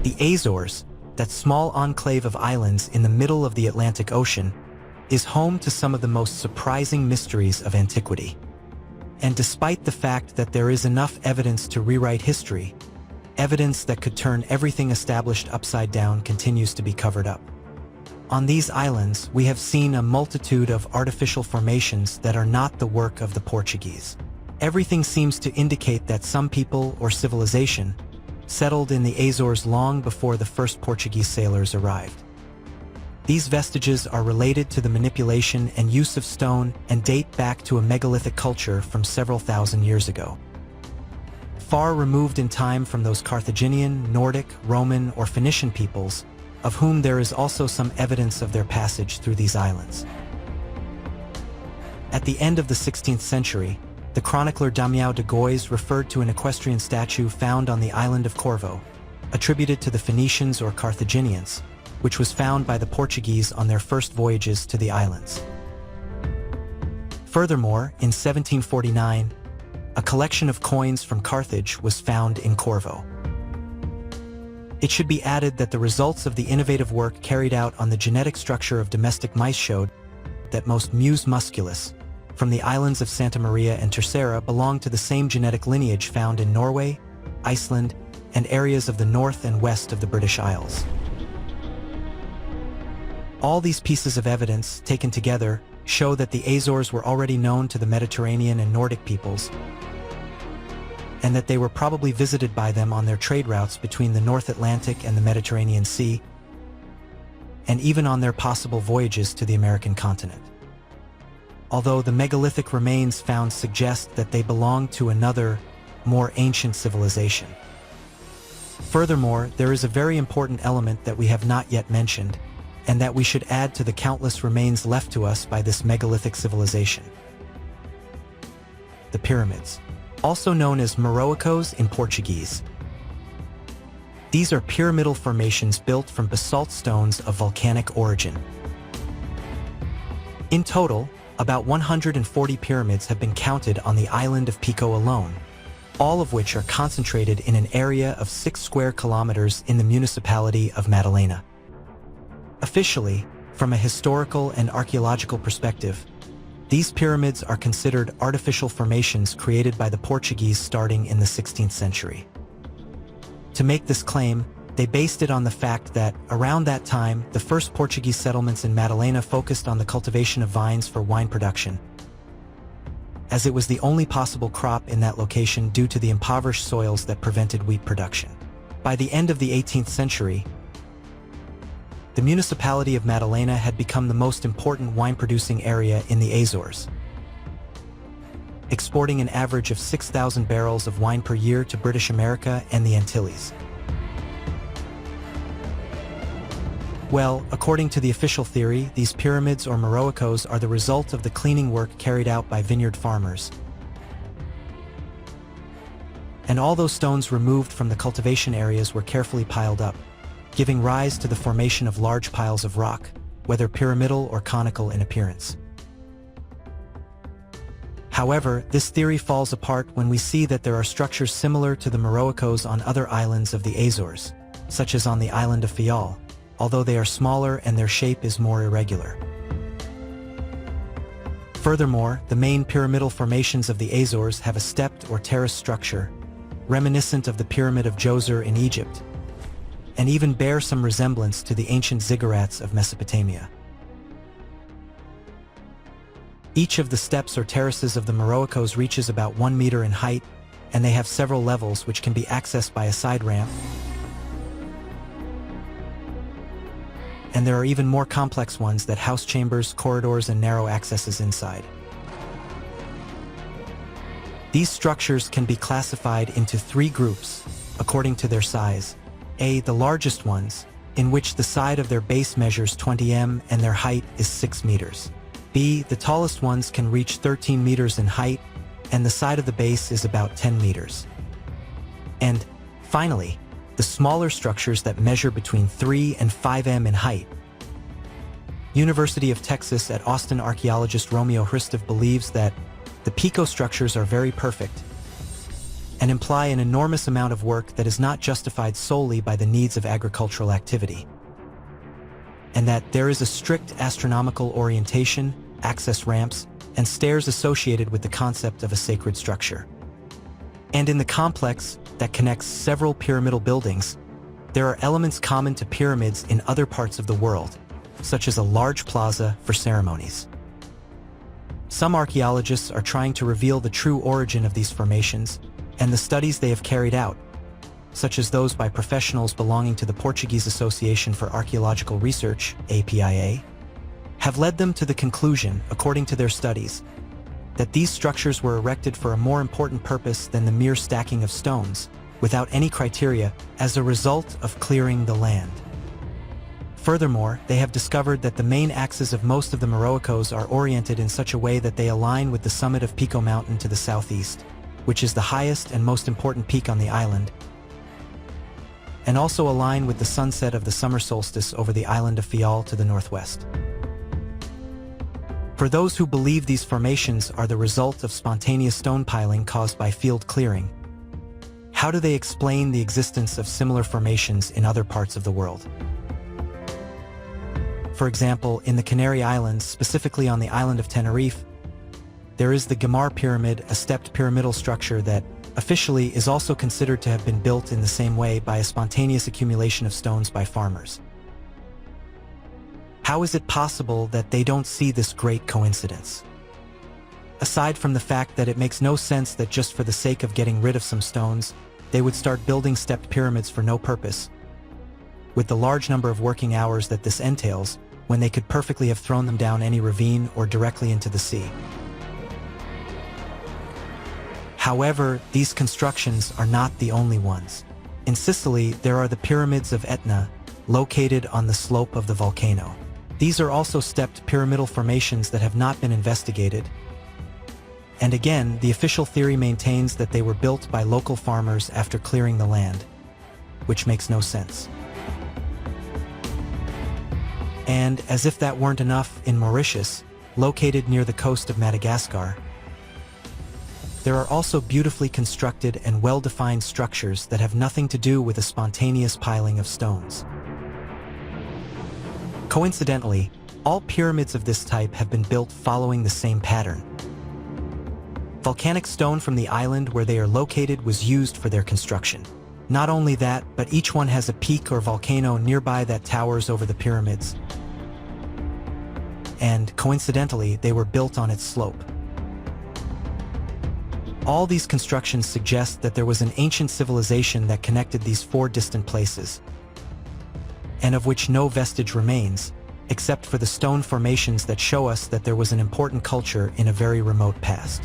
The Azores, that small enclave of islands in the middle of the Atlantic Ocean, is home to some of the most surprising mysteries of antiquity. And despite the fact that there is enough evidence to rewrite history, evidence that could turn everything established upside down continues to be covered up. On these islands, we have seen a multitude of artificial formations that are not the work of the Portuguese. Everything seems to indicate that some people or civilization settled in the Azores long before the first Portuguese sailors arrived. These vestiges are related to the manipulation and use of stone and date back to a megalithic culture from several thousand years ago. Far removed in time from those Carthaginian, Nordic, Roman, or Phoenician peoples, of whom there is also some evidence of their passage through these islands. At the end of the 16th century, the chronicler Damião de Góis referred to an equestrian statue found on the island of Corvo, attributed to the Phoenicians or Carthaginians, which was found by the Portuguese on their first voyages to the islands. Furthermore, in 1749, a collection of coins from Carthage was found in Corvo. It should be added that the results of the innovative work carried out on the genetic structure of domestic mice showed that most Mus musculus, from the islands of Santa Maria and Terceira, belong to the same genetic lineage found in Norway, Iceland, and areas of the north and west of the British Isles. All these pieces of evidence, taken together, show that the Azores were already known to the Mediterranean and Nordic peoples, and that they were probably visited by them on their trade routes between the North Atlantic and the Mediterranean Sea, and even on their possible voyages to the American continent. Although the megalithic remains found suggest that they belonged to another, more ancient civilization. Furthermore, there is a very important element that we have not yet mentioned, and that we should add to the countless remains left to us by this megalithic civilization: the pyramids, also known as Morroicos in Portuguese. These are pyramidal formations built from basalt stones of volcanic origin. In total, about 140 pyramids have been counted on the island of Pico alone, all of which are concentrated in an area of 6 square kilometers in the municipality of Madalena. Officially, from a historical and archaeological perspective, these pyramids are considered artificial formations created by the Portuguese starting in the 16th century. To make this claim, they based it on the fact that, around that time, the first Portuguese settlements in Madalena focused on the cultivation of vines for wine production, as it was the only possible crop in that location due to the impoverished soils that prevented wheat production. By the end of the 18th century, the municipality of Madalena had become the most important wine-producing area in the Azores, exporting an average of 6,000 barrels of wine per year to British America and the Antilles. Well, according to the official theory, these pyramids or Morroicos are the result of the cleaning work carried out by vineyard farmers. And all those stones removed from the cultivation areas were carefully piled up, giving rise to the formation of large piles of rock, whether pyramidal or conical in appearance. However, this theory falls apart when we see that there are structures similar to the Morroicos on other islands of the Azores, such as on the island of Faial, although they are smaller and their shape is more irregular. Furthermore, the main pyramidal formations of the Azores have a stepped or terraced structure, reminiscent of the Pyramid of Djoser in Egypt, and even bear some resemblance to the ancient ziggurats of Mesopotamia. Each of the steps or terraces of the Morroicos reaches about 1 meter in height, and they have several levels which can be accessed by a side ramp. And there are even more complex ones that house chambers, corridors, and narrow accesses inside. These structures can be classified into 3 groups, according to their size. A, the largest ones, in which the side of their base measures 20 m and their height is 6 meters. B, the tallest ones can reach 13 meters in height, and the side of the base is about 10 meters. And, finally, the smaller structures that measure between 3 and 5 m in height. University of Texas at Austin archaeologist Romeo Hristov believes that the Pico structures are very perfect, and imply an enormous amount of work that is not justified solely by the needs of agricultural activity, and that there is a strict astronomical orientation, access ramps, and stairs associated with the concept of a sacred structure. And in the complex that connects several pyramidal buildings, there are elements common to pyramids in other parts of the world, such as a large plaza for ceremonies. Some archaeologists are trying to reveal the true origin of these formations, and the studies they have carried out, such as those by professionals belonging to the Portuguese Association for Archaeological Research, APIA, have led them to the conclusion, according to their studies, that these structures were erected for a more important purpose than the mere stacking of stones, without any criteria, as a result of clearing the land. Furthermore, they have discovered that the main axes of most of the Morroicos are oriented in such a way that they align with the summit of Pico Mountain to the southeast, which is the highest and most important peak on the island, and also align with the sunset of the summer solstice over the island of Fial to the northwest. For those who believe these formations are the result of spontaneous stone piling caused by field clearing, how do they explain the existence of similar formations in other parts of the world? For example, in the Canary Islands, specifically on the island of Tenerife, there is the Gamar Pyramid, a stepped pyramidal structure that, officially, is also considered to have been built in the same way by a spontaneous accumulation of stones by farmers. How is it possible that they don't see this great coincidence? Aside from the fact that it makes no sense that just for the sake of getting rid of some stones, they would start building stepped pyramids for no purpose, with the large number of working hours that this entails, when they could perfectly have thrown them down any ravine or directly into the sea. However, these constructions are not the only ones. In Sicily, there are the pyramids of Etna, located on the slope of the volcano. These are also stepped pyramidal formations that have not been investigated. And again, the official theory maintains that they were built by local farmers after clearing the land, which makes no sense. And as if that weren't enough, in Mauritius, located near the coast of Madagascar, there are also beautifully constructed and well-defined structures that have nothing to do with a spontaneous piling of stones. Coincidentally, all pyramids of this type have been built following the same pattern. Volcanic stone from the island where they are located was used for their construction. Not only that, but each one has a peak or volcano nearby that towers over the pyramids. And, coincidentally, they were built on its slope. All these constructions suggest that there was an ancient civilization that connected these four distant places, and of which no vestige remains, except for the stone formations that show us that there was an important culture in a very remote past.